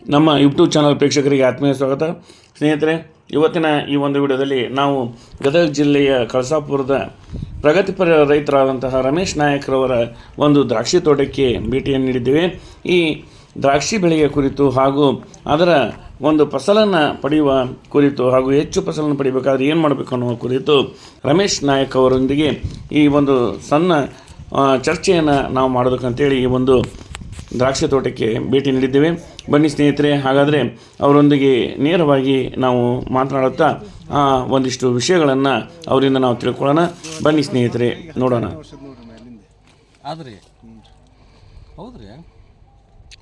ನಮ್ಮ YouTube channel ಪ್ರೇಕ್ಷಕರಿಗೆ ಆತ್ಮೀಯ ಸ್ವಾಗತ. ಸ್ನೇಹಿತರೆ, ಇವತ್ತಿನ ಈ ಒಂದು ವಿಡಿಯೋದಲ್ಲಿ ನಾವು ಗದಗ ಜಿಲ್ಲೆಯ ಕಳಸಾಪುರದ ಪ್ರಗತಿಪರ ರೈತರಾದಂತಹ ರಮೇಶ್ ನಾಯಕ್ರವರ ಒಂದು ದ್ರಾಕ್ಷಿ ತೋಟಕ್ಕೆ ಭೇಟಿಯನ್ನು ನೀಡಿದ್ದೇವೆ. ಈ ದ್ರಾಕ್ಷಿ ಬೆಳೆಯ ಕುರಿತು ಹಾಗೂ ಅದರ ಒಂದು ಫಸಲನ್ನು ಪಡೆಯುವ ಕುರಿತು ಹಾಗೂ ಹೆಚ್ಚು ಫಸಲನ್ನು ಪಡಿಬೇಕಾದ್ರೆ ಏನು ಮಾಡಬೇಕು ಅನ್ನುವ ಕುರಿತು ರಮೇಶ್ ನಾಯಕ್ ಅವರೊಂದಿಗೆ ಈ ಒಂದು ಸಣ್ಣ ಚರ್ಚೆಯನ್ನು ನಾವು ಮಾಡೋದಕ್ಕಂತೇಳಿ ಈ ಒಂದು ದ್ರಾಕ್ಷಿ ತೋಟಕ್ಕೆ ಭೇಟಿ ನೀಡಿದ್ದೇವೆ. ಬನ್ನಿ ಸ್ನೇಹಿತರೆ, ಹಾಗಾದರೆ ಅವರೊಂದಿಗೆ ನೇರವಾಗಿ ನಾವು ಮಾತನಾಡುತ್ತಾ ಒಂದಿಷ್ಟು ವಿಷಯಗಳನ್ನು ಅವರಿಂದ ನಾವು ತಿಳ್ಕೊಳ್ಳೋಣ. ಬನ್ನಿ ಸ್ನೇಹಿತರೆ, ನೋಡೋಣ. ಹೌದ್ರಿ,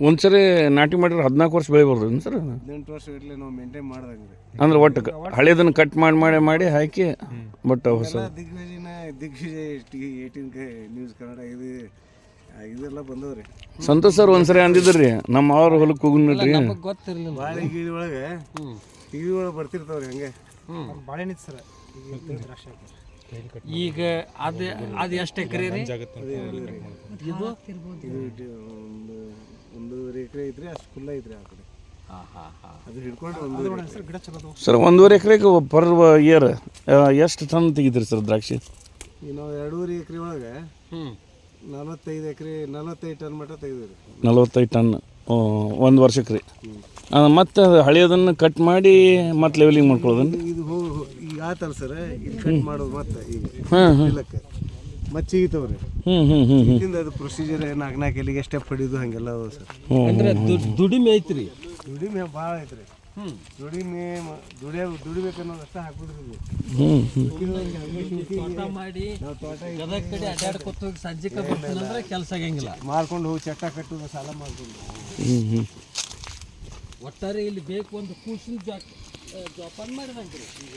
ಒಂದ್ಸರಿ ನಾಟಿ ಮಾಡಿದ್ರೆ 14 ವರ್ಷ ಬೆಳಿಬಾರ್ದು ಸರ್? 18 ವರ್ಷ ಇರಲಿ ನಾವು ಮೇಂಟೈನ್ ಮಾಡ್ದಂಗೆ ಅಂದ್ರೆ ಒಟ್ಟು ಹಳೇದನ್ನು ಕಟ್ ಮಾಡಿ ಹಾಕಿ ಬಟ್ ಹೊಸ ದಿಗ್ವಿಜಯ 18 ನ್ಯೂಸ್ ಕನ್ನಡ ಇದೆಲ್ಲ ಬಂದವ್ರಿ. ಸಂತೋಷ್ ಸರ್ ಒಂದ್ಸರಿ ಅಂದಿದ್ರಿ ನಮ್ಮ ಅವ್ರ ಹೊಲಕ್ಕೆ ಹೋಗಿ ಗೊತ್ತಿರಲಿಲ್ಲ. ಬಾಳೆ ಗಿಳಿ ಒಳಗೆ ಟಿವಿ ಒಳಗೆ ಬರ್ತಿರ್ತಾವ್ರಿ ಹಂಗೆ ಬಾಳೆ ನಿಂತ ಸರ್. ಈಗ ಅದು ಎಷ್ಟು ಎಕರೆ ರೀ? ಇದು 1.5 ಎಕರೆ ಐತ್ರಿ, ಅಷ್ಟು ಫುಲ್ ಐತ್ರಿ ಆ ಕಡೆ. ಅದು ಹಿಡ್ಕೊಂಡು ಸರ್ 1.5 ಎಕರೆಗೆ ಪರ್ ಇಯರ್ ಎಷ್ಟು ಟನ್ ತೆಗಿತೀರಿ ಸರ್ ದ್ರಾಕ್ಷಿ? ಈಗ ನಾವು 2.5 ಎಕರೆ ಒಳಗೆ 45 ಟನ್ ಮಟ್ಟ ತೆಗೆದಿರಿ. 45 ಟನ್ ಒಂದು ವರ್ಷಕ್ಕೆ ರೀ. ಮತ್ತು ಹಳೆಯದನ್ನು ಕಟ್ ಮಾಡಿ ಮತ್ತೆ ಲೆವೆಲಿಂಗ್ ಮಾಡ್ಕೊಳ್ಳೋದನ್ನು ಇದು ಈಗ ಆತಲ್ಲ ಸರ್, ಇದು ಕಟ್ ಮಾಡೋದು ಮತ್ತೆ ಈಗ ಇಲ್ಲಕ್ಕೆ ಮತ್ತೆ ಸಿಗಿತಾವ್ರಿ. ಇದರಿಂದ ಅದು ಪ್ರೊಸೀಜರ್ 4 ಎಲ್ಲಿಗೆ ಸ್ಟೆಪ್ ಹೊಡಿಯೋದು ಹಂಗೆಲ್ಲ ಅದ ಸರ್. ಅಂದ್ರೆ ದುಡಿಮೆ ಐತ್ರಿ, ದುಡಿಮೆ ಭಾಳ ಐತ್ರಿ. ದುಡಿಬೇಕನ್ನೋದು ಅಷ್ಟೇ ಹಾಕುದ್ರಿ. ತೋಟ ಮಾಡಿ ಗದಗ ಕಡೆ ಅಡ್ಡಾಡ್ಕೊತ ಹೋಗಿ ಸಂಜೆ ಬರ್ತೀನಂದ್ರೆ ಕೆಲಸ ಆಗಂಗಿಲ್ಲ. ಮಾರ್ಕೊಂಡು ಹೋಗಿ ಚಟ್ಟ ಕಟ್ಟುದು ಸಾಲ ಮಾಡ್ಕೊಂಡು ಒಟ್ಟಾರೆ ಇಲ್ಲಿ ಬೇಕು ಒಂದು ಕೂಸಿನ ಜೋಪಾನ ಮಾಡಿದಂಗೆ. ಈಗ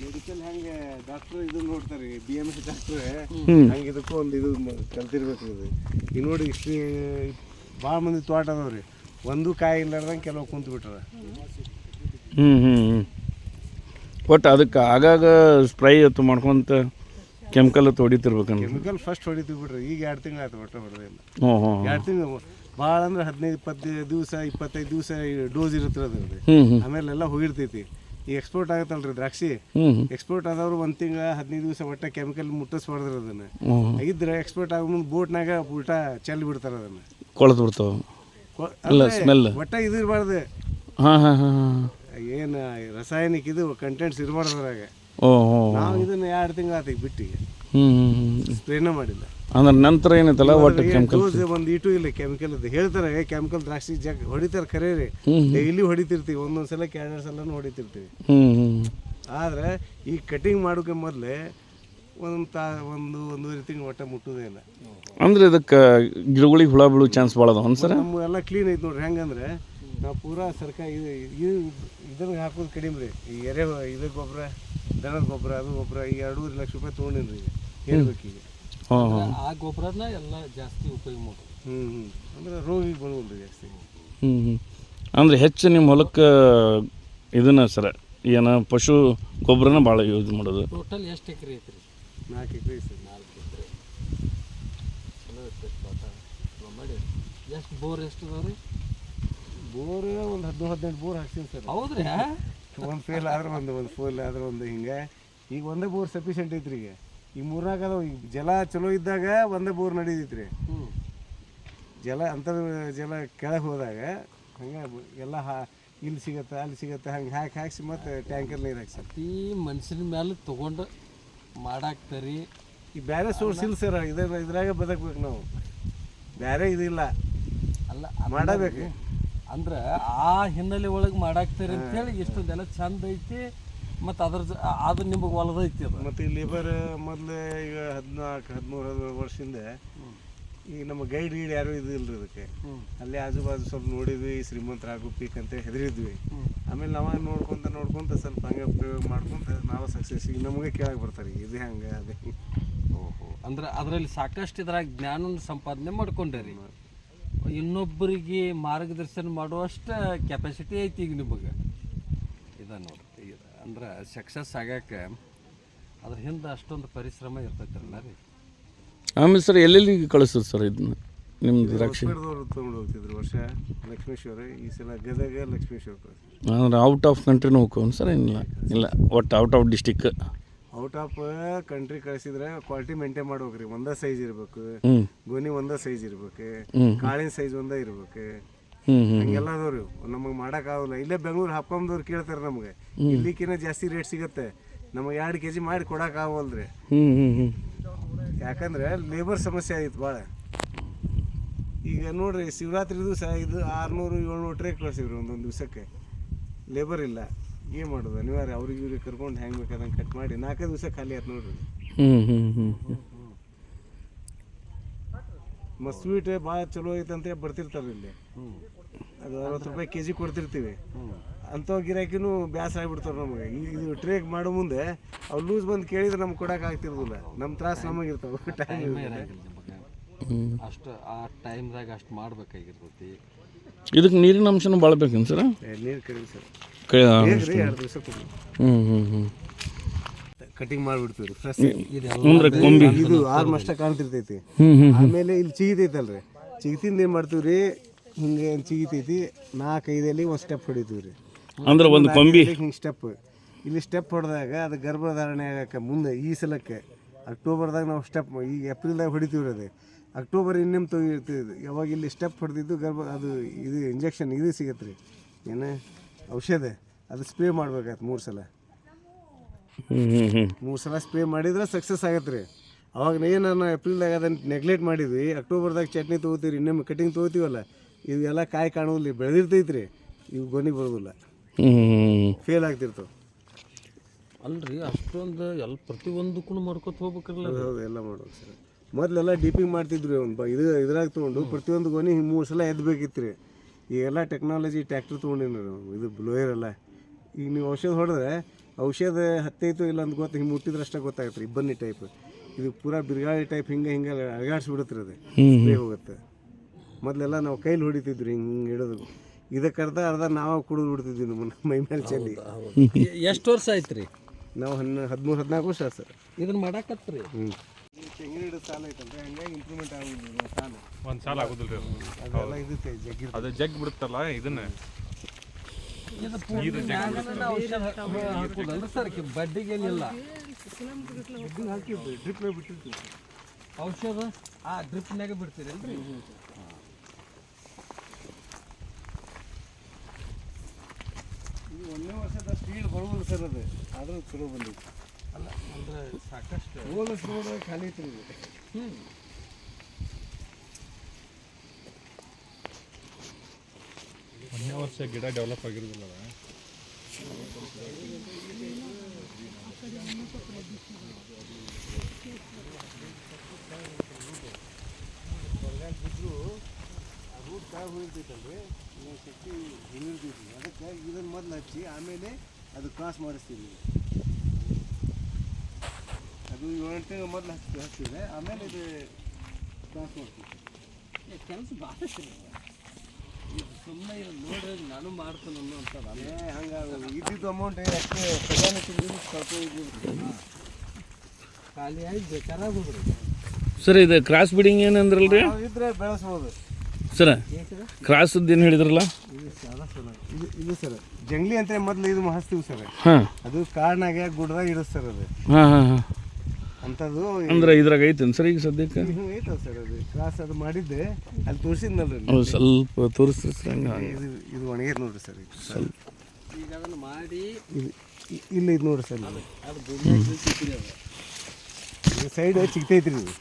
ಮೆಡಿಕಲ್ ಹೆಂಗೆ ಡಾಕ್ಟ್ರು ಇದು ನೋಡ್ತಾರೆ, BMS ಡಾಕ್ಟ್ರು ಹಂಗೆ ಇದಕ್ಕೂ ಒಂದು ಇದು ಕಲ್ತಿರ್ಬೇಕು. ಇದು ಈಗ ನೋಡಿ ಇಷ್ಟು ಭಾಳ ಮಂದಿ ತೋಟ ಅದಾವ್ರಿ, ಒಂದು ಕಾಯಿ ಇಲ್ಲಾರ್ದಂಗೆ ಕೆಲವು ಕುಂತು ಬಿಟ್ರ. ಒಟ್ಟು ಅದಕ್ಕೆ ಆಗಾಗ ಸ್ಪ್ರೈ ಅಥವಾ ಮಾಡ್ಕೊಂತ ಕೆಮಿಕಲ್ ಹೊಡಿತಿರ್ಬೇಕಂತ. ಕೆಮಿಕಲ್ ಫಸ್ಟ್ ಹೊಡಿತೀವಿ ಬಿಡ್ರಿ. ಈಗ 2 ತಿಂಗಳು ಆಯ್ತು ಒಟ್ಟು ಹೊಡೆದಿಲ್ಲ. 2 ತಿಂಗಳು ಭಾಳ ಅಂದ್ರೆ 15-20 ದಿವಸ 25 ದಿವಸ ಡೋಸ್ ಇರುತ್ತೆ ಅದ್ರದ್ದು. ಆಮೇಲೆ ಎಲ್ಲ ಹೋಗಿರ್ತೈತಿ. ಈಗ ಎಕ್ಸ್ಪೋರ್ಟ್ ಆಗತ್ತಲ್ರಿ ದ್ರಾಕ್ಷಿ, ಎಕ್ಸ್ಪೋರ್ಟ್ ಆದವ್ರು 1 ತಿಂಗಳ 15 ದಿವಸ ಒಟ್ಟ ಕೆಮಿಕಲ್ ಮುಟ್ಟಿಸ್ಬಾರ್ದ್ರಿ. ಅದನ್ನು ಇದ್ರೆ ಎಕ್ಸ್ಪೋರ್ಟ್ ಆಗೋ ಮುಂದೆ ಬೋಟ್ನಾಗ ಉಲ್ಟಾ ಚೆಲ್ಲಿ ಬಿಡ್ತಾರೆ. ಅದನ್ನು ಕೊಳತು ಬಿಡ್ತಾವೆ, ಸ್ಮೆಲ್ ಒಟ್ಟ ಇದು ಇರಬಾರ್ದು. ಏನು ರಾಸಾಯನಿಕ ಇದು ಕಂಟೆಂಟ್ಸ್ ಇರಬಾರ್ದು ಅದ್ರಾಗ. ನಾವು ಇದನ್ನ 2 ತಿಂಗಳು ಆತ ಬಿಟ್ಟಿಗೆ ಸ್ಪ್ರೇನ ಮಾಡಿಲ್ಲ. ಅಂದ್ರೆ ನಂತರ ಏನೈತಲ್ಲ ಒಟ್ಟು ಕೆಮಿಕಲ್ ಒಂದು ಇಟು ಇಲ್ಲ ಕೆಮಿಕಲ್. ಅದು ಹೇಳ್ತಾರೆ ಕೆಮಿಕಲ್ ದ್ರಾಕ್ಷಿ ಹೊಡಿತಾರೆ, ಖರೆ ರೀ. ಡೈಲಿ ಹೊಡಿತಿರ್ತೀವಿ, ಒಂದೊಂದ್ಸಲ 2 ಸಲನೂ ಹೊಡಿತಿರ್ತೀವಿ. ಆದ್ರೆ ಈ ಕಟಿಂಗ್ ಮಾಡೋಕೆ ಮೊದಲೇ ಒಂದೂವರೆ ತಿಂಗಳು ಒಟ್ಟ ಮುಟ್ಟೋದೇ ಇಲ್ಲ. ಅಂದ್ರೆ ಇದಕ್ಕೆ ಗಿಡಗಳಿಗೆ ಹುಳ ಬೀಳೋ ಚಾನ್ಸ್ ಭಾಳ ಅದಾವ ಸರ್? ನಮ್ಮ ಎಲ್ಲ ಕ್ಲೀನ್ ಐತೆ ನೋಡ್ರಿ. ಹೆಂಗಂದ್ರೆ ನಾವು ಪೂರಾ ಸರ್ಕಾರಿ ಇದ್ರಿಗೆ ಹಾಕೋದು ಕಡಿಮೆ ರೀ. ಈ ಇದು ಗೊಬ್ಬರ, ದನದ ಗೊಬ್ಬರ, ಅದು ಗೊಬ್ಬರ ಈಗ 2.5 ಲಕ್ಷ ರೂಪಾಯಿ ತೊಗೊಂಡಿನಿ ಈಗ. ಹೇಳ್ಬೇಕೀಗ ಆ ಗೊಬ್ಬರನ ಎಲ್ಲ ಜಾಸ್ತಿ ಉಪಯೋಗ ಮಾಡೋದು. ಅಂದ್ರೆ ರೋಗಿಗೆ ಬರುವುಲ್ರಿ ಜಾಸ್ತಿ. ಅಂದ್ರೆ ಹೆಚ್ಚು ನಿಮ್ಮ ಹೊಲಕ್ಕೆ ಇದನ್ನ ಸರ ಏನು ಪಶು ಗೊಬ್ಬರನ ಭಾಳ ಯೂಸ್ ಮಾಡೋದು. ಟೋಟಲ್ ಎಷ್ಟು ಎಕರೆ ಐತ್ರಿ? 4 ಎಕರೆ ಐತೆ. 4 ಎಕರೆ ಚಲೋ ಐತೆ ತೋಟ. ಮಾಡಿ ಎಷ್ಟು ಬೋರ್ ಎಷ್ಟು ಅದಾವ್ರಿ? ಬೋರ್ ಒಂದು 18 ಬೋರ್ ಹಾಕ್ತೀನಿ ಸರ್. ಹೌದ್ರಿ? ಒಂದು ಫೇಲ್ ಆದ್ರೆ ಒಂದು ಫೇಲ್ ಆದ್ರೆ ಒಂದು ಹಿಂಗೆ. ಈಗ ಒಂದೇ ಬೋರ್ ಸಫಿಷಿಯೆಂಟ್ ಐತ್ರಿ. ಈಗ 4 ಅದಾವ. ಈಗ ಜಲ ಚಲೋ ಇದ್ದಾಗ ಒಂದೇ ಬೋರ್ ನಡೀತೈತ್ರಿ. ಜಲ ಜಲ ಕೆಳಗೆ ಹೋದಾಗ ಹಂಗೆ ಎಲ್ಲ ಇಲ್ಲಿ ಸಿಗತ್ತೆ ಅಲ್ಲಿ ಸಿಗತ್ತೆ ಹಂಗೆ ಹಾಕಿ ಮತ್ತೆ ಟ್ಯಾಂಕರ್ ನೀರು ಹಾಕ್ಸಿ ಈ ಮನುಷ್ಯನ ಮೇಲೆ ತೊಗೊಂಡು ಮಾಡಾಕ್ತಾರಿ. ಈ ಬೇರೆ ಸೋರ್ಸ್ ಇಲ್ಲ ಸರ್. ಇದ್ರಾಗ ಬದುಕಬೇಕು ನಾವು, ಬೇರೆ ಇದಿಲ್ಲ. ಅಲ್ಲ ಮಾಡಬೇಕು ಅಂದ್ರೆ ಆ ಹಿನ್ನೆಲೆ ಒಳಗೆ ಮಾಡಾಕ್ತಾರಿ ಅಂತೇಳಿ ಇಷ್ಟೊಂದೆಲ್ಲ ಚಂದ ಐತಿ. ಮತ್ತು ಅದು ನಿಮಗೆ ಹೊಲದೈತಿ ಅದು. ಮತ್ತು ಈ ಲೇಬರ್ ಮೊದಲು ಈಗ 14-13 ವರ್ಷದಿಂದ ಈಗ ನಮ್ಮ ಗೈಡ್ ಯಾರು ಇದು ಇಲ್ರಿ ಅದಕ್ಕೆ. ಅಲ್ಲೇ ಆಜು ಬಾಜು ಸ್ವಲ್ಪ ನೋಡಿದ್ವಿ, ಶ್ರೀಮಂತರ ಆಗು ಪೀಕ್ ಅಂತ ಹೆದರಿದ್ವಿ. ಆಮೇಲೆ ನಾವಾಗ ನೋಡ್ಕೊಂತ ಸ್ವಲ್ಪ ಹಂಗೆ ಪ್ರಯೋಗ ಮಾಡ್ಕೊಂತ ನಾವು ಸಕ್ಸಸ್. ಈಗ ನಮಗೆ ಕೇಳಕ್ಕೆ ಬರ್ತಾರೆ ಇದು ಹೆಂಗೆ ಅದೇ. ಓಹೋ, ಅಂದ್ರೆ ಅದರಲ್ಲಿ ಸಾಕಷ್ಟು ಇದ್ರಾಗ ಜ್ಞಾನ ಸಂಪಾದನೆ ಮಾಡ್ಕೊಂಡ್ರಿ. ಇನ್ನೊಬ್ಬರಿಗೆ ಮಾರ್ಗದರ್ಶನ ಮಾಡುವಷ್ಟು ಕೆಪಾಸಿಟಿ ಐತಿ ಈಗ ನಿಮಗೆ. ನೋಡಿ ಅಂದ್ರೆ ಸಕ್ಸಸ್ ಆಗಕ್ಕೆ ಅದ್ರ ಹಿಂದೆ ಅಷ್ಟೊಂದು ಪರಿಶ್ರಮ ಇರ್ತೈತಿರಲ್ಲ ರೀ. ಆಮೇಲೆ ಸರ್ ಎಲ್ಲೆಲ್ಲಿಗೆ ಕಳಿಸ್ತದೆ ಸರ್ ಇದನ್ನ ನಿಮ್ದು ದ್ರಾಕ್ಷಿ ಹೊಸಪೇಟೆದವ್ರು ತೊಗೊಂಡು ಹೋಗ್ತಿದ್ರು ವರ್ಷ ಲಕ್ಷ್ಮೇಶ್ವರ, ಈ ಸಲ ಗದಗ ಲಕ್ಷ್ಮೇಶ್ವರ. ಅಂದ್ರೆ ಔಟ್ ಆಫ್ ಕಂಟ್ರಿನೂ ಹೋಗ್ಕೋನು ಸರ್? ಇಲ್ಲ ಒಟ್ಟು out of district. Out of country ಕಳಿಸಿದ್ರೆ ಕ್ವಾಲಿಟಿ ಮೇಂಟೈನ್ ಮಾಡ್ಬೇಕ್ರಿ. ಒಂದೇ ಸೈಜ್ ಇರ್ಬೇಕು, ಗೋನಿ ಒಂದೇ ಸೈಜ್ ಇರ್ಬೇಕು, ಕಾಳಿನ ಸೈಜ್ ಒಂದೇ ಇರ್ಬೇಕು. ಹಂಗೆಲ್ಲ ಅದಾವ್ರಿ, ನಮಗೆ ಮಾಡೋಕ್ಕಾಗಲ್ಲ. ಇಲ್ಲೇ ಬೆಂಗಳೂರು ಹಾಕೊಂಬದವ್ರು ಕೇಳ್ತಾರೆ ನಮಗೆ, ಇಲ್ಲಿಕಿನ್ನ ಜಾಸ್ತಿ ರೇಟ್ ಸಿಗುತ್ತೆ, ನಮಗೆ 2 kg ಮಾಡಿ ಕೊಡೋಕ್ಕಾಗಲ್ರಿ. ಯಾಕಂದ್ರೆ ಲೇಬರ್ ಸಮಸ್ಯೆ ಆಯ್ತು ಭಾಳ. ಈಗ ನೋಡ್ರಿ, ಶಿವರಾತ್ರಿ ದಿವಸ ಇದು 600-700 ಟ್ರೇ ಕಳಿಸಿದ್ರು ಒಂದೊಂದು ದಿವಸಕ್ಕೆ. ಲೇಬರ್ ಇಲ್ಲ, ಏನು ಮಾಡೋದು? ಅನಿವಾರ್ಯ ಅವ್ರಿಗೆ ಇವ್ರಿಗೆ ಕರ್ಕೊಂಡು ಹೆಂಗೆ ಬೇಕಾದಂಗೆ ಕಟ್ ಮಾಡಿ 4 ದಿವಸ ಖಾಲಿ ಆಯ್ತು ನೋಡ್ರಿ. ಮತ್ತು ಸ್ವೀಟ್ ಭಾಳ ಚಲೋ ಐತಂತ ಬರ್ತಿರ್ತಾರೆ ಇಲ್ಲಿ. ಅದು 60 ರೂಪಾಯಿ kg ಕೊಡ್ತಿರ್ತೀವಿ. ಅಂಥ ಗಿರಾಕಿನೂ ಬೇಸರ ಆಗಿಬಿಡ್ತಾರೆ ನಮಗೆ. ಇದು ಟ್ರೇಕ್ ಮಾಡೋ ಮುಂದೆ ಅವ್ರು ಲೂಸ್ ಬಂದು ಕೇಳಿದ್ರೆ ನಮ್ಗೆ ಕೊಡೋಕೆ ಆಗ್ತಿರೋದಿಲ್ಲ. ನಮ್ಮ ತ್ರಾಸು ನಮಗಿರ್ತಾವೆ. ಟೈಮ್ ಅಷ್ಟು ಆ ಟೈಮ್ದಾಗ ಅಷ್ಟು ಮಾಡ್ಬೇಕಾಗಿರ್ತೈತಿ. ಇದಕ್ಕೆ ನೀರಿನ ಅಂಶನೂ ಭಾಳ ಬೇಕೇನು ಸರ್? ನೀರು ಕಡಿಮೆ ಸರ್, 2 ದಿವಸ ಕೊಡಿ. ಕಟಿಂಗ್ ಮಾಡಿಬಿಡ್ತೀವಿ ರೀ ಫ್ರೆಶ್. ಇದು 6 ಮಷ್ಟ ಕಾಣ್ತಿರ್ತೈತಿ. ಆಮೇಲೆ ಇಲ್ಲಿ ಚಿಗಿತೈತಲ್ರಿ, ಚಿಗಿತಿಂದ ಏನು ಮಾಡ್ತೀವಿ ರೀ, ಹಿಂಗೆ ಚಿಗಿತೈತಿ 4-5 ಒಂದು ಸ್ಟೆಪ್ ಹೊಡಿತೀವಿ ರೀ. ಅಂದ್ರೆ ಒಂದು ಕೊಂಬಿ ಹಿಂಗೆ ಸ್ಟೆಪ್, ಇಲ್ಲಿ ಸ್ಟೆಪ್ ಹೊಡೆದಾಗ ಅದು ಗರ್ಭಧಾರಣೆ ಆಗಕ್ಕೆ ಮುಂದೆ ಈ ಸಲಕ್ಕೆ ಅಕ್ಟೋಬರ್ದಾಗ ನಾವು ಸ್ಟೆಪ್, ಈಗ ಏಪ್ರಿಲ್ದಾಗ ಹೊಡಿತೀವಿ ರೀ. ಅದು ಅಕ್ಟೋಬರ್ ಇನ್ನೇನು ತೊಗಿರ್ತೀವಿ. ಯಾವಾಗ ಇಲ್ಲಿ ಸ್ಟೆಪ್ ಹೊಡೆದಿದ್ದು ಅದು ಇದು ಇಂಜೆಕ್ಷನ್ ಇದು ಸಿಗತ್ತೆ ರೀ, ಏನು ಔಷಧ, ಅದು ಸ್ಪ್ರೇ ಮಾಡ್ಬೇಕಾಯ್ತು 3 ಸಲ. 3 ಸಲ ಸ್ಪ್ರೇ ಮಾಡಿದ್ರೆ ಸಕ್ಸಸ್ ಆಗತ್ತೆ ರೀ. ಅವಾಗ ನಾನು ಏಪ್ರಿಲ್ದಾಗ ಅದನ್ನು ನೆಗ್ಲೆಕ್ಟ್ ಮಾಡಿದ್ವಿ. ಅಕ್ಟೋಬರ್ದಾಗ ಚಟ್ನಿ ತೊಗೋತೀವಿ, ಇನ್ನೊಮ್ಮೆ ಕಟಿಂಗ್ ತೊಗೋತೀವಲ್ಲ, ಇವೆಲ್ಲ ಕಾಯಿ ಕಾಣೋದಿಲ್ಲ, ಬೆಳೆದಿರ್ತೈತೆ ರೀ, ಇವು ಗೊನೆಗೆ ಬರೋದಿಲ್ಲ, ಫೇಲ್ ಆಗ್ತಿರ್ತವೆ. ಅಲ್ರಿ ಅಷ್ಟೊಂದು ಎಲ್ಲ ಪ್ರತಿಯೊಂದಕ್ಕೂ ಮಾಡ್ಕೊತ ಹೋಗ್ಬೇಕಲ್ಲ. ಹೌದು, ಎಲ್ಲ ಮಾಡ್ಬೇಕು ಸರ್. ಮೊದಲೆಲ್ಲ ಡೀಪಿಂಗ್ ಮಾಡ್ತಿದ್ರು ಒಂದು ಇದ್ರಾಗ ತೊಗೊಂಡು ಪ್ರತಿಯೊಂದು ಗೊನೆ ಹಿಂಗೆ 3 ಸಲ ಎದ್ದಬೇಕಿತ್ತು ರೀ. ಈಗೆಲ್ಲ ಟೆಕ್ನಾಲಜಿ ಟ್ಯಾಕ್ಟ್ರ್ ತೊಗೊಂಡಿನಿ ರೀ, ಇದು ಬ್ಲೋಯರ್ ಎಲ್ಲ. ಈಗ ನೀವು ಔಷಧ ಹೊಡೆದ್ರೆ ಔಷಧ ಹತ್ತೈತು ಇಲ್ಲ ಅಂತ ಗೊತ್ತು, ಹಿಂಗೆ ಮುಟ್ಟಿದ್ರೆ ಅಷ್ಟೇ ಗೊತ್ತಾಗತ್ತೆ ರೀ. ಇಬ್ಬನಿ ಟೈಪ್, ಇದು ಪೂರಾ ಬಿರುಗಾಳಿ ಟೈಪ್, ಹಿಂಗೆ ಅಳಗಾಡ್ಸ್ಬಿಡುತ್ತೆ ರೀ, ಅದು ಸ್ಪ್ರೇ ಹೋಗುತ್ತೆ. ಮೊದಲೆಲ್ಲ ನಾವು ಕೈಲಿ ಹೊಡಿತಿದ್ವಿ ಹಿಂಗೆ ಹಿಡೋದು, ಇದಕ್ಕೆ ಅರ್ಧ ನಾವು ಕುಡಿದು ಬಿಡ್ತಿದ್ವಿ ನಮ್ಮ ಮೈ ಮೇಲೆ ಚೆಲ್ಲಿ. ಎಷ್ಟು ವರ್ಷ ಆಯ್ತು ರೀ? ನಾವು 13-14 ವರ್ಷ ಸರ್ ಇದನ್ನ ಮಾಡಾಕತ್ರಿ. ತೆಂಗಿನ ಗಿಡದ ಸಾಲ ಐತಲ್ರಿ, ಹಂಗಾಗಿ ಇಂಪ್ರೂವ್ಮೆಂಟ್ ಆಗೋದಿಲ್ಲ. ಸಾಲ ಒಂದು ಸಾಲ ಆಗೋದಿಲ್ಲ ರೀ, ಅದೆಲ್ಲ ಇರುತ್ತೆ ಜಗ್ಗಿ, ಅದು ಜಗ್ ಬಿಡುತ್ತಲ್ಲ ಇದನ್ನ ಹಾಕುದಲ್ರಿ ಸರ್, ಬಡ್ಡಿಗೇನಿಲ್ಲ. ಹಾಕಿದ್ವಿ, ಡ್ರಿಪ್ನಾಗ ಬಿಟ್ಟಿರ್ತೀವಿ ಔಷಧ. ಆ ಡ್ರಿಪ್ನಾಗ ಬಿಡ್ತೀರಲ್ರಿ? ಇದು 1ನೇ ವರ್ಷದ ಸ್ಪೀಡ್ ಬರೋದಿಲ್ಲ ಸರ್, ಅದು ಆದರೂ ಚಲೋ ಬಂದಿತ್ತು. ಅಲ್ಲ ಅಂದ್ರೆ ಸಾಕಷ್ಟು ಹೋದ ರೋಡ್ ಖಾಲಿ ಐತ್ರಿ ಇದು. 1ನೇ ವರ್ಷ ಗಿಡ ಡೆವಲಪ್ ಆಗಿರೋದಿಲ್ಲ. ರೂಟ್ ಕಾಯಿ ಹೋಗಿರ್ತೈತಲ್ರಿ, ಶಕ್ತಿ ಹಿಂಗಿರ್ತೈತಿ. ಅದಕ್ಕೆ ಇದನ್ನು ಮೊದಲು ಹಚ್ಚಿ ಆಮೇಲೆ ಅದು ಕ್ರಾಸ್ ಮಾಡಿಸ್ತೀವಿ. ಅದು 7 ತಿಂಗಳು ಮೊದಲು ಹಚ್ಚಿದ್ರೆ ಆಮೇಲೆ ಇದು ಕ್ರಾಸ್ ಮಾಡ್ತೀವಿ. ಕೆಲಸ ಭಾಳ ಸುಮ್ಮನೆ ನೋಡಿ ನಾನು ಮಾಡ್ತೇನೆ ಅನ್ನೋಂಥದ್ದು. ಹಂಗೆ ಇದ್ದಿದ್ದು ಅಮೌಂಟ್ ಅಷ್ಟೇ ಖಜಾನೆ ಖಾಲಿ ಆಗಿ ಬೇಕಾರಾಗ ಹೋಗ್ರಿ ಸರ್. ಇದು ಕ್ರಾಸ್ ಬಿಡಿಂಗ್ ಏನಂದ್ರಲ್ರಿ? ಇದ್ರೆ ಬೆಳೆಸ್ಬೋದು ಸರ್. ಕ್ರಾಸದ್ದು ಏನು ಹೇಳಿದ್ರಲ್ಲ? ಇದು ಸರ್ ಜಂಗ್ಲಿ ಅಂತ ಮೊದಲು ಇದು ಹಚ್ತೀವಿ ಸರ್. ಅದು ಕಾಡ್ನಾಗೆ ಗುಡ್ದಾಗ ಇಡುತ್ತೆ ಸರ್ ಅದು. ಅಂಥದ್ದು ಅಂದ್ರೆ ಇದ್ರಾಗ ಐತೇನು ಸರ್ ಈಗ ಸದ್ಯಕ್ಕೆ? ಐತಲ್ಲ ಸರ್, ಅದು ಕ್ರಾಸ್ ಅದು ಮಾಡಿದ್ದೆ ಅಲ್ಲಿ ತೋರಿಸಿದ್ನಲ್ರಿ. ಸ್ವಲ್ಪ ತೋರಿಸ್ರಿ ಸರ್. ಹಂಗೆ ಇದು ಒಣಗೈತೆ ನೋಡ್ರಿ ಸರ್. ಈಗ ಸ್ವಲ್ಪ ಈಗ ಅದನ್ನು ಮಾಡಿ ಇಲ್ಲ ಇದು ನೋಡ್ರಿ ಸರ್, ಅದು ಭೂಮಿಯಾಗ ಇದು ಸೈಡ್ ಚಿಕ್ತೈತ್ರಿ. ಇದು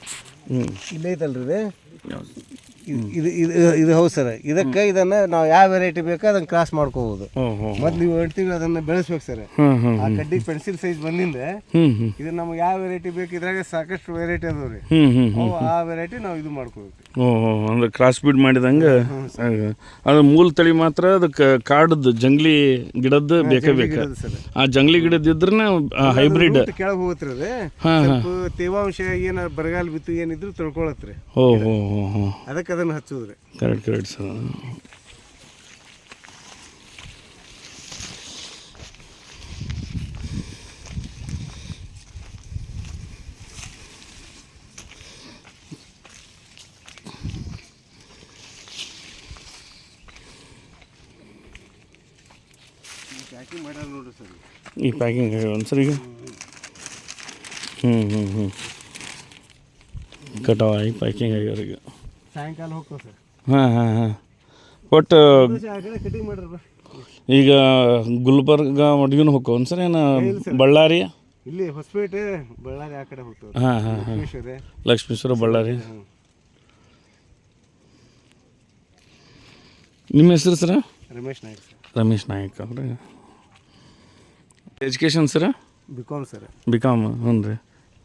ಇಲ್ಲ ಐತಲ್ರಿ, ಇದು ಇದು ಹೌದು ಸರ್. ಇದಕ್ಕೆ ಇದನ್ನು ನಾವು ಯಾವ ವೆರೈಟಿ ಬೇಕೋ ಅದನ್ನು ಕ್ರಾಸ್ ಮಾಡ್ಕೋಬೋದು. ಮೊದಲು 7 ತಿಂಗಳು ಅದನ್ನು ಬೆಳೆಸ್ಬೇಕು ಸರ್. ಆ ಕಡ್ಡಿ ಪೆನ್ಸಿಲ್ ಸೈಜ್ ಬಂದಿಂದ ಇದು ನಮ್ಗೆ ಯಾವ ವೆರೈಟಿ ಬೇಕು, ಇದ್ರಾಗ ಸಾಕಷ್ಟು ವೆರೈಟಿ ಅದಾವ ರೀ. ಆ ವೆರೈಟಿ ನಾವು ಇದು ಮಾಡ್ಕೋಬೇಕು. ಅಂದ್ರೆ ಕ್ರಾಸ್ ಬೀಡ್ ಮಾಡಿದಂಗೆ ಅದು ಮೂಲ ತಳಿ ಮಾತ್ರ ಅದಕ್ಕೆ ಕಾಡದ್ದು ಜಂಗ್ಲಿ ಗಿಡದ್ದು ಬೇಕೇ ಬೇಕು. ಆ ಜಂಗ್ಲಿ ಗಿಡದಿದ್ರೆ ಹೈಬ್ರಿಡ್ ಕೆಳಗೆ ಹೋಗುತ್ತೆ ರೀ. ಸ್ವಲ್ಪ ತೇವಾಂಶ ಏನಾರು ಬರಗಾಲ ಬಿತ್ತು ಏನಿದ್ರು ತಿಳ್ಕೊಳತ್ರಿ. ಅದಕ್ಕೆ ಅದನ್ನು ಹಚ್ಚೋದ್ರಿ. Correct sir. ಪ್ಯಾಕಿಂಗ್ ಮಾಡ್ಯಾರ ನೋಡ್ರಿ ಸರ್ ಈ ಪ್ಯಾಕಿಂಗ್ ಆಗ್ಯಾವ ಸರ್ ಈಗ ಕಟಾವ್ ಆಗಿ ಪ್ಯಾಕಿಂಗ್ ಆಗ್ಯಾವ ಈಗ ಸಾಯಂಕಾಲ ಹೋಗ್ತಾವ ಸರ್ ಹಾಂ ಒಟ್ಟು ಆ ಕಡೆ ಕಟಿಂಗ್ ಮಾಡ್ರಿ ಈಗ ಗುಲ್ಬರ್ಗ ಮಡ್ಗಿನೂ ಹೋಗ್ತಾವನ್ ಸರ್ ಏನು ಬಳ್ಳಾರಿ ಇಲ್ಲಿ ಹೊಸಪೇಟೆ ಬಳ್ಳಾರಿ ಆ ಕಡೆ ಹೋಗ್ತಾವೆ ಹಾಂ ಲಕ್ಷ್ಮೇಶ್ವರ ಬಳ್ಳಾರಿ ನಿಮ್ಮ ಹೆಸರು ಸರ ರಮೇಶ್ ನಾಯ್ಕ ಸರ್ ರಮೇಶ್ ನಾಯಕ್ ಅವ್ರಿ ಎಜುಕೇಷನ್ ಸರ ಬಿಕಾಮ್ ಸರ್ ಬಿಕಾಮ್ ಹ್ಞೂ ರೀ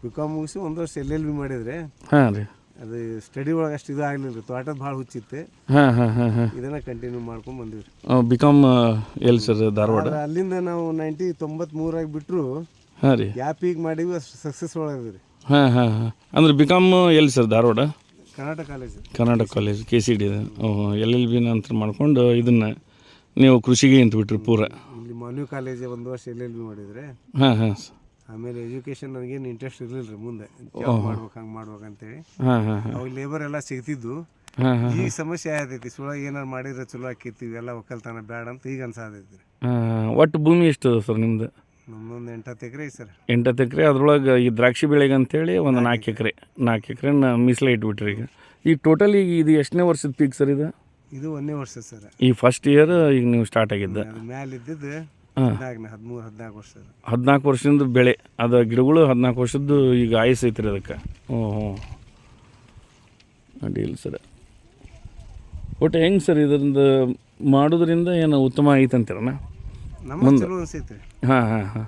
ಬಿಕಾಮ್ ಮುಗಿಸಿ ಒಂದು ವರ್ಷ LLB ಮಾಡಿದ್ರೆ ಹಾಂ ರೀ ಅದು ಸ್ಟಡಿ ಒಳಗೆ ಅಷ್ಟು ಇದು ಆಗಲಿಲ್ಲ ರೀ ತೋಟದ ಭಾಳ ಹುಚ್ಚಿತ್ತೆ ಹಾಂ ಇದನ್ನು ಕಂಟಿನ್ಯೂ ಮಾಡ್ಕೊಂಡು ಬಂದಿವಿ ಬಿಕಾಮ್ ಎಲ್ಲಿ ಸರ್ ಧಾರವಾಡ ರೀ ಅಲ್ಲಿಂದ ನಾವು 93 ಬಿಟ್ಟರು ಹಾಂ ರೀ ಗ್ಯಾಪಿಗೆ ಮಾಡೀವಿ ಅಷ್ಟು ಸಕ್ಸಸ್ ಒಳಗೆ ರೀ ಹಾಂ ಅಂದ್ರೆ ಬಿಕಾಮ್ ಎಲ್ಲಿ sir Dharwad Karnataka college KCD LLB ನಂತರ ಮಾಡ್ಕೊಂಡು ಇದನ್ನು ನೀವು ಕೃಷಿಗೆ ಬಿಟ್ರಿ ಪೂರ ಇಲ್ಲಿ ಮಾನ್ಯೂ ಕಾಲೇಜ್ ಒಂದು ವರ್ಷ LLB ಮಾಡಿದರೆ ಹಾಂ ಆಮೇಲೆ ಎಜುಕೇಷನ್ ನನಗೇನು ಇಂಟ್ರೆಸ್ಟ್ ಇರಲಿಲ್ಲ ರೀ ಮುಂದೆ ಜಾಬ್ ಮಾಡ್ಬೇಕು ಹಂಗೆ ಮಾಡ್ಬೇಕಂತೇಳಿ ಅವಾಗ ಲೇಬರ್ ಎಲ್ಲ ಸಿಗ್ತಿದ್ದು ಈಗ ಸಮಸ್ಯೆ ಆಗತೈತಿ ಸುಳ ಏನಾರು ಮಾಡಿದ್ರೆ ಚಲೋ ಆಕೈತಿ ಎಲ್ಲ ಒಕ್ಕಲ್ತನ ಬೇಡ ಅಂತ ಈಗ ಅನ್ಸಾದೈತಿ ಒಟ್ಟು ಭೂಮಿ ಎಷ್ಟು ಸರ್ ನಿಮ್ದು ನಮ್ಮದೊಂದು 8 ಎಕರೆ ಐತೆ ಸರ್ 8 ಎಕರೆ ಅದ್ರೊಳಗೆ ಈ ದ್ರಾಕ್ಷಿ ಬೆಳೆಗೆ ಅಂತೇಳಿ ಒಂದು 4 ಎಕರೆ ಮೀಸಲ ಇಟ್ಬಿಟ್ರಿ ಈಗ ಟೋಟಲ್ ಈಗ ಇದು ಎಷ್ಟನೇ ವರ್ಷದ ಪೀಕ್ ಸರ್ ಇದು 1ನೇ ವರ್ಷ ಸರ್ ಈ ಫಸ್ಟ್ ಇಯರ್ ಈಗ ನೀವು ಸ್ಟಾರ್ಟ್ ಆಗಿದ್ದ ಮ್ಯಾಲೆ ಇದ್ದಿದ್ದು 13-14 ವರ್ಷ 14 ವರ್ಷದಿಂದ ಬೆಳೆ ಅದು ಗಿಡಗಳು 14 ವರ್ಷದ್ದು ಈಗ ಆಯಸ್ ಐತ್ರಿ ಅದಕ್ಕೆ ಅಡ್ಡಿಲ್ಲ ಸರ್ ಒಟ್ಟು ಹೆಂಗೆ ಸರ್ ಇದರಿಂದ ಮಾಡೋದ್ರಿಂದ ಏನು ಉತ್ತಮ ಐತಂತೀರಣ್ಣ ನಮ್ಮ ಚಲೋ ಅನ್ಸೈತೆ ಹಾಂ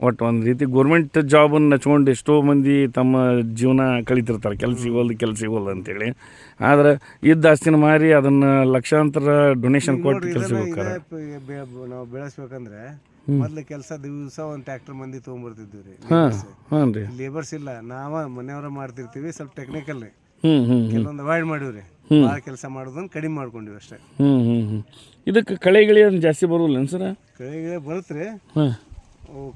ಒಟ್ಟು ಒಂದು ರೀತಿ ಗೋರ್ಮೆಂಟ್ ಜಾಬನ್ನು ನಚ್ಕೊಂಡು ಎಷ್ಟೋ ಮಂದಿ ತಮ್ಮ ಜೀವನ ಕಳೀತಿರ್ತಾರೆ ಕೆಲಸ ಸಿಗೋಲ್ದು ಅಂತೇಳಿ ಆದ್ರೆ ಇದ್ದ ಆಸ್ತಿನ ಮಾರಿ ಅದನ್ನು ಲಕ್ಷಾಂತರ ಡೊನೇಷನ್ ಕೊಟ್ಟು ಕೆಲಸ ಹೋಗ್ತಾರೆ ನಾವು ಬೆಳೆಸ್ಬೇಕಂದ್ರೆ ಮೊದ್ಲು ಕೆಲಸ ದಿವಸ ಒಂದು ಟ್ರ್ಯಾಕ್ಟರ್ ಮಂದಿ ತೊಗೊಂಬರ್ತಿದ್ವಿ ರೀ ಹಾಂ ರೀ ಲೇಬರ್ಸ್ ಇಲ್ಲ ನಾವ ಮನೆಯವರ ಮಾಡ್ತಿರ್ತೀವಿ ಸ್ವಲ್ಪ ಟೆಕ್ನಿಕಲ್ ಹ್ಞೂ ಕೆಲವೊಂದು ಅವಾಯ್ಡ್ ಮಾಡಿವ್ರಿ ಭಾಳ ಕೆಲಸ ಮಾಡೋದನ್ನ ಕಡಿಮೆ ಮಾಡ್ಕೊಂಡಿವಿ ಅಷ್ಟೇ ಇದಕ್ಕೆ ಕಳೆಗಿಳಿ ಏನು ಜಾಸ್ತಿ ಬರೋಲ್ಲ ಸರ ಕಳೆಗೆ ಬರುತ್ತೆ ಹಾಂ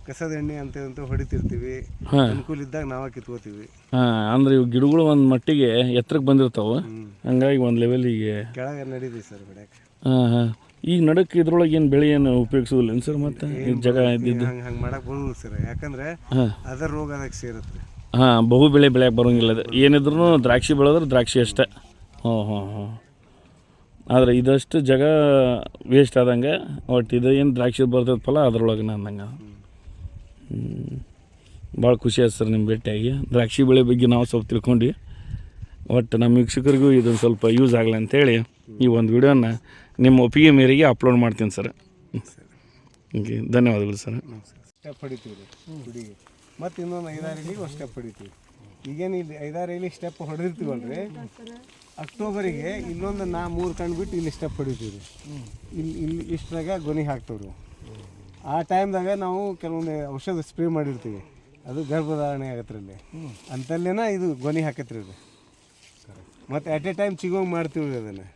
ಕಸದ ಎಣ್ಣೆ ಅಂತ ಹೊಡಿತಿರ್ತೀವಿ ಅನುಕೂಲ ಇದ್ದಾಗ ನಾವೇ ಕಿತ್ಕೋತೀವಿ ಅಂದ್ರೆ ಇವು ಗಿಡಗಳು ಒಂದು ಮಟ್ಟಿಗೆ ಎತ್ತರಕ್ಕೆ ಬಂದಿರ್ತಾವೆ ಹಂಗಾಗಿ ಒಂದು ಲೆವೆಲಿಗೆ ಕೆಳಗೆ ನಡೀತೀವಿ ಸರ್ ಬೆಳೆಯಕ್ಕೆ ಈಗ ನಡಕ್ಕೆ ಇದ್ರೊಳಗೆ ಏನು ಬೆಳೆ ಏನು ಉಪಯೋಗಿಸೋದಿಲ್ಲ ಸರ್ ಮತ್ತೆ ಜಾಗ ಇದ್ದಿದ್ದು ಹಂಗೆ ಮಾಡಕ್ಕೆ ಬರೋದಿಲ್ಲ ಸರ್ ಯಾಕಂದ್ರೆ ಅದರ ರೋಗ ಅದಕ್ಕೆ ಸೇರುತ್ತೆ ಬಹು ಬೆಳೆ ಬೆಳೆಯಕ್ಕೆ ಬರೋಂಗಿಲ್ಲ ಅದು ಏನಿದ್ರು ದ್ರಾಕ್ಷಿ ಬೆಳೆದ್ರೆ ದ್ರಾಕ್ಷಿ ಅಷ್ಟೇ ಆದರೆ ಇದಷ್ಟು ಜಾಗ ವೇಸ್ಟ್ ಆದಂಗೆ ಒಟ್ಟು ಇದು ಏನು ದ್ರಾಕ್ಷಿ ಬರ್ತದ ಫಲ ಅದ್ರೊಳಗೆ ಅಂದಂಗೆ ಭಾಳ ಖುಷಿ ಆಯ್ತು ಸರ್ ನಿಮ್ಮ ಭೇಟಿಯಾಗಿ ದ್ರಾಕ್ಷಿ ಬೆಳೆ ಬಗ್ಗೆ ನಾವು ಸ್ವಲ್ಪ ತಿಳ್ಕೊಂಡು ಒಟ್ಟು ನಮ್ಮ ವೀಕ್ಷಕರಿಗೂ ಇದೊಂದು ಸ್ವಲ್ಪ ಯೂಸ್ ಆಗಲಿ ಅಂಥೇಳಿ ಈ ಒಂದು ವಿಡಿಯೋನ ನಿಮ್ಮ ಒಪ್ಪಿಗೆ ಮೇರೆಗೆ ಅಪ್ಲೋಡ್ ಮಾಡ್ತೀನಿ ಸರ್ ಓಕೆ ಧನ್ಯವಾದಗಳು ಸರ್ ಸ್ಟೆಪ್ ಹೊಡಿತೀವಿ ರೀ ಹುಡುಗಿ ಮತ್ತು ಇನ್ನೊಂದು 5-6 ಇಲಿಗೆ ಒಂದು ಸ್ಟೆಪ್ ಹೊಡಿತೀವಿ ಈಗೇನು ಇಲ್ಲಿ 5-6 ಇಲಿಗೆ ಸ್ಟೆಪ್ ಹೊಡೆದಿರ್ತೀವಲ್ರಿ ಅಕ್ಟೋಬರಿಗೆ ಇಲ್ಲೊಂದು 3 ಕಣ್ಣು ಬಿಟ್ಟು ಇಲ್ಲಿ ಸ್ಟೆಪ್ ಹೊಡಿತೀವಿ ರೀ ಇಲ್ಲಿ ಇಷ್ಟ್ರಾಗ ಗೊನೆ ಹಾಕ್ತವ್ರಿ ಆ ಟೈಮ್ದಾಗ ನಾವು ಕೆಲವೊಂದು ಔಷಧ ಸ್ಪ್ರೇ ಮಾಡಿರ್ತೀವಿ ಅದು ಗರ್ಭಧಾರಣೆ ಆಗತ್ತೆ ಅಲ್ಲಿ ಅಂತಲ್ಲೇನ ಇದು ಗೊನೆ ಹಾಕತ್ರಿ ಅದು ಮತ್ತು ಎಟ್ ಎ ಟೈಮ್ ಚಿಗೋಂಗೆ ಮಾಡ್ತೀವಿ ರೀ ಅದನ್ನು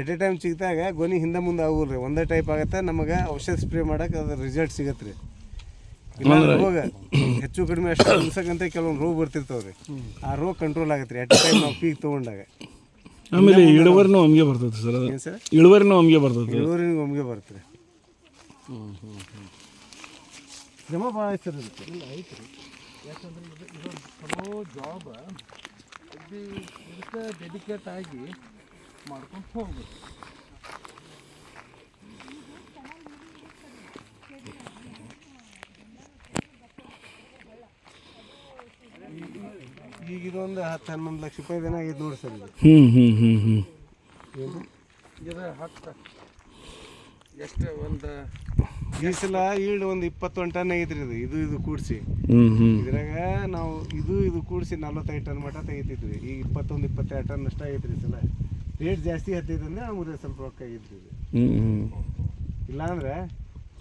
ಎಟ್ ಎ ಟೈಮ್ ಚಿಗ್ದಾಗ ಗೊನೆ ಹಿಂದೆ ಮುಂದೆ ಆಗೋಲ್ಲ ರೀ ಒಂದೇ ಟೈಪ್ ಆಗುತ್ತೆ ನಮಗೆ ಔಷಧ ಸ್ಪ್ರೇ ಮಾಡೋಕೆ ಅದ್ರ ರಿಸಲ್ಟ್ ಸಿಗತ್ತೆ ರೀ ಇಲ್ಲ ರೋಗ ಹೆಚ್ಚು ಕಡಿಮೆ ಅಷ್ಟು ದಿವ್ಸಕ್ಕಂತ ಕೆಲವೊಂದು ರೋಗ ಬರ್ತಿರ್ತಾವೆ ರೀ ಆ ರೋಗ ಕಂಟ್ರೋಲ್ ಆಗತ್ತೆ ರೀ ಎಟ್ ಎ ಟೈಮ್ ನಾವು ಪೀಕ್ ತೊಗೊಂಡಾಗ ಆಮೇಲೆ ಇಳುವರಿನೂ ಒಮ್ಗೆ ಬರ್ತದೆ ಸರ್ ಏನು ಸರ್ ಇಳುವರಿನೂ ಒಮ್ಗೆ ಬರ್ತದೆ ಇಳುವರಿನೂ ಒಮ್ಗೆ ಬರುತ್ತೆ ರೀ ಶ್ರಮ ಭಾಳ ಐತೆ ಸರ್ ಅದಕ್ಕೆ ಇಲ್ಲ ಐತೆ ರೀ ಯಾಕಂದ್ರೆ ಇದೊಂದು ಚಲೋ ಜಾಬ್ ಇದಕ್ಕೆ ಡೆಡಿಕೇಟ್ ಆಗಿ ಮಾಡ್ಕೊಂಡು ಹೋಗ್ಬೇಕು ಈಗ ಇದೊಂದು 10-11 ಲಕ್ಷ ರೂಪಾಯಿ ದಿನ ಆಗೈತೆ ನೋಡಿ ಸರ್ ಇದು ಇದು ಎಷ್ಟು ಒಂದು ಈ ಸಲ ಈಲ್ಡ್ ಒಂದು 21 ಟನ್ ಆಗೈತ್ರಿ ಇದು ಕೂಡಿಸಿ ಇದ್ರಾಗ ನಾವು ಇದು ಕೂಡಿಸಿ 45 ಟನ್ ಮಟ್ಟ ತೆಗಿತಿದ್ವಿ ಈಗ 21-22 ಟನ್ ಅಷ್ಟ ಆಗೈತ್ರಿ ಈ ಸಲ ರೇಟ್ ಜಾಸ್ತಿ ಹತ್ತೈತೆ ಅಂದ್ರೆ ನಮ್ಗೆ ಸ್ವಲ್ಪ ರೊಕ್ಕ ಆಗೈತ್ರಿ ಇದು ಇಲ್ಲಾಂದ್ರೆ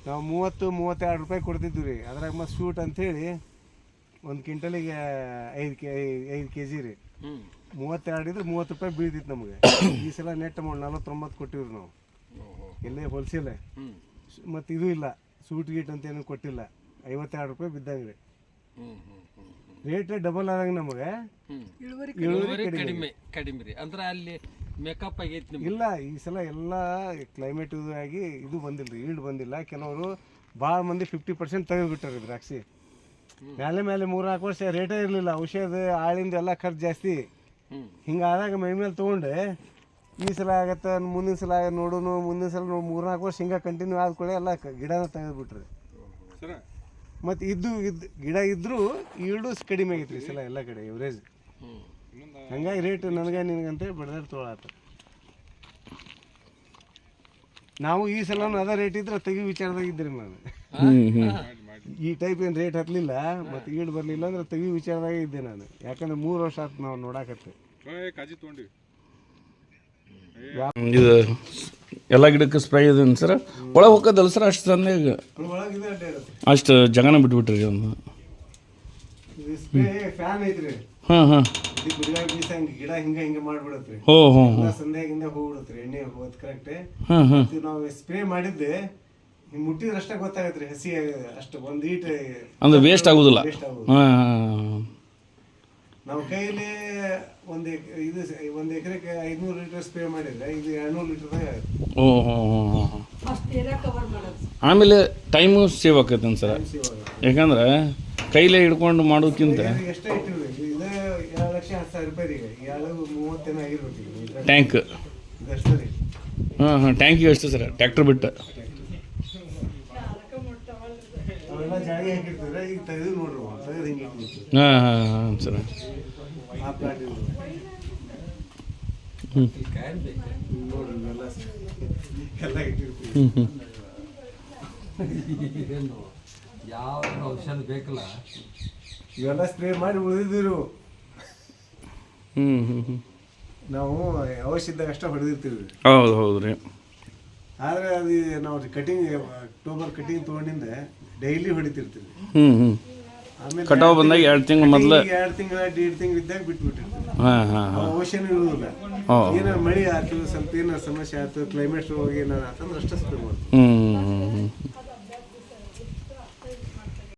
ನಾವು 30-32 ರೂಪಾಯಿ ಕೊಡ್ತಿದ್ವಿ ರೀ ಅದ್ರಾಗ ಮತ್ತು ಶೂಟ್ ಅಂಥೇಳಿ ಒಂದು ಕ್ವಿಂಟಲಿಗೆ 5 kg ರೀ 32 ಇದ್ರೆ 30 ರೂಪಾಯಿ ಬೀಳ್ತಿತ್ತು ನಮಗೆ ಈ ಸಲ ನೆಟ್ ಅಮೌಂಟ್ 49 ಕೊಟ್ಟಿವ್ರಿ ನಾವು ಎಲ್ಲೇ ಹೋಲ್ಸೇಲ್ ಮತ್ತು ಇದು ಇಲ್ಲ ಸೂಟ್ ಗೀಟ್ ಅಂತ ಏನೂ ಕೊಟ್ಟಿಲ್ಲ 52 ರೂಪಾಯಿ ಬಿದ್ದಂಗೆ ರೀ ರೇಟ್ ಡಬಲ್ ಆದಂಗೆ ನಮಗೆ ಇಳುವರಿ ಕಡಿಮೆ ರೀ ಅಂದ್ರೆ ಅಲ್ಲಿ ಮೇಕಪ್ ಆಗೈತಿ ನಿಮ್ಗೆ. ಇಲ್ಲ ಈ ಸಲ ಎಲ್ಲ ಕ್ಲೈಮೇಟ್ ಇದು ಆಗಿ ಇದು ಬಂದಿಲ್ಲ ರೀ, ಈಲ್ಡ್ ಬಂದಿಲ್ಲ. ಕೆಲವರು ಭಾಳ ಮಂದಿ 50% ತೆಗೆದುಬಿಟ್ಟಾರೆ ದ್ರಾಕ್ಷಿ. ಮೇಲೆ 3-4 ವರ್ಷ ರೇಟೇ ಇರಲಿಲ್ಲ, ಔಷಧ ಆಳಿಂದ ಎಲ್ಲ ಖರ್ಚು ಜಾಸ್ತಿ. ಹಿಂಗಾದಾಗ ಮೈ ಮೇಲೆ ತೊಗೊಂಡೆ ಈ ಸಲ ಆಗತ್ತೆ, ಮುಂದಿನ ಸಲ ನೋಡೋನು, ಮುಂದಿನ ಸಲ 3-4 ವರ್ಷ ಹಿಂಗೆ ಕಂಟಿನ್ಯೂ ಆದ್ಕೊಳ್ಳೆ ಎಲ್ಲ ಗಿಡನ ತೆಗೆದುಬಿಟ್ರಿ. ಮತ್ತು ಗಿಡ ಇದ್ದರೂ ಈಲ್ಡು ಕಡಿಮೆ ಆಗೈತೆ ರೀ ಈ ಸಲ ಎಲ್ಲ ಕಡೆ ಎವರೇಜ್. ಹಂಗಾಗಿ ರೇಟ್ ನನಗೆ ನಿನಗಂತೇಳಿ ಬಡ್ದಾಡಿ ತೊಗೊಳತ್ತ. ನಾವು ಈ ಸಲ ಅದ ರೇಟ್ ಇದ್ರೆ ತೆಗಿ ವಿಚಾರದಾಗ ಇದ್ರಿ ನಾನು. ಈ ಟೈಪ್ ಏನು ರೇಟ್ ಹತ್ತಲಿಲ್ಲ ಮತ್ತು ಈಲ್ಡ್ ಬರಲಿಲ್ಲ ಅಂದ್ರೆ ತೆಗಿ ವಿಚಾರದಾಗ ಇದ್ದೆ ನಾನು. ಯಾಕಂದ್ರೆ 3 ವರ್ಷ ಆಯ್ತು ನಾವು ನೋಡಾಕತ್ತೆ. ಇದು ಎಲ್ಲ ಗಿಡಕ್ಕೆ ಸ್ಪ್ರೇ ಇದೆ ಸರ್. ಒಳಗೆ ಹೋಗೋದಲ್ಲ ಸರ್ ಅಷ್ಟು ತಂದೆ ಅಷ್ಟು ಜಗನ ಬಿಟ್ಬಿಟ್ರಿ ಒಂದು. ಫ್ಯಾನ್ ಐತ್ರಿ. ಹಾಂ ಹಾಂ ಬೀಸ ಗಿಡ ಹಿಂಗೆ ಮಾಡ್ಬಿಡತ್ರಿ. ಸಂಧ್ಯಾಗಿಂದ ಹೋಗ್ಬಿಡತ್ರಿ ಎಣ್ಣೆ ಹೋದ್ ಕರೆಕ್ಟ್. ನಾವು ಸ್ಪ್ರೇ ಮಾಡಿದ್ದೆ ಹಿಂಗೆ ಮುಟ್ಟಿದ್ರೆ ಅಷ್ಟೇ ಗೊತ್ತಾಗತ್ರಿ ಹಸಿ ಅಷ್ಟು ಒಂದು ಈಟ್ ಅಂದ್ರೆ ವೇಸ್ಟ್ ಆಗುದಿಲ್ಲ. ನಾವು ಕೈಲಿ ಒಂದು ಎಕರೆಗೆ 500 ಲೀಟರ್ ಸ್ಪ್ರೇ ಮಾಡಿದ್ರೆ ಇದು 200 ಲೀಟರ್ದಾಗ. ಆಮೇಲೆ ಟೈಮು ಸೇವ್ ಆಕೈತೆ ಸರ್. ಯಾಕಂದ್ರೆ ಕೈಲೇ ಹಿಡ್ಕೊಂಡು ಮಾಡೋಕ್ಕಿಂತ ಎಷ್ಟೇ ಇಟ್ಟಿರ್ಬೇಕು ಇದು 2,10,000 ರೂಪಾಯಿ ಈಗ 2,30 ಆಗಿರ್ಬೇಕು ಈಗ ಟ್ಯಾಂಕ್. ಇದಷ್ಟೇ ರೀ. ಹಾಂ ಟ್ಯಾಂಕಿಗೆ ಎಷ್ಟು ಸರ್ ಟ್ಯಾಕ್ಟರ್ ಬಿಟ್ಟು ಅವೆಲ್ಲ ಜಾಗ ಹಾಕಿರ್ತಾರೆ. ಈಗ ತೆಗೆದು ನೋಡ್ರಿ ತೆಗೆದು ಹಿಂಗೆ ಇಟ್ಬಿಡ್ತೀವಿ. ಹಾಂ ಸರ್. ಆ ಪ್ಲಾಟ್ ನೋಡ್ರಿ ಎಲ್ಲ ಇಟ್ಟಿರ್ತೀವಿ. ಯಾವ ಔಷಧ ಬೇಕಲ್ಲ ಇವೆಲ್ಲ ಸ್ಪ್ರೇ ಮಾಡಿ ಉಳಿದಿರು. ನಾವು ಅವಶ್ಯದಾಗ ಅಷ್ಟೇ ಹೊಡೆದಿರ್ತೀವಿ. ಹೌದು ರೀ. ಆದರೆ ಅದು ನಾವು ಕಟಿಂಗ್ ಅಕ್ಟೋಬರ್ ಕಟಿಂಗ್ ತೊಗೊಂಡಿಂದ ಡೈಲಿ ಹೊಡಿತಿರ್ತೀವಿ. ಆಮೇಲೆ ಕಟಾವು ಬಂದಾಗ 2 ತಿಂಗಳು ಮೊದಲು 2 ತಿಂಗಳ 1.5 ತಿಂಗಳು ಇದ್ದಾಗ ಬಿಟ್ಬಿಟ್ಟಿರ್ತೀವಿ. ಅವಶ್ಯನೂ ಇರುವುದಿಲ್ಲ. ಏನಾರು ಮಳೆ ಆಯ್ತು, ಸ್ವಲ್ಪ ಏನಾರು ಸಮಸ್ಯೆ ಆಯ್ತು, ಕ್ಲೈಮೇಟ್ ಹೋಗಿ ಏನಾರು ಆತಂದ್ರೆ ಅಷ್ಟೇ ಸ್ಪ್ರೇ ಮಾಡ್ತೀವಿ.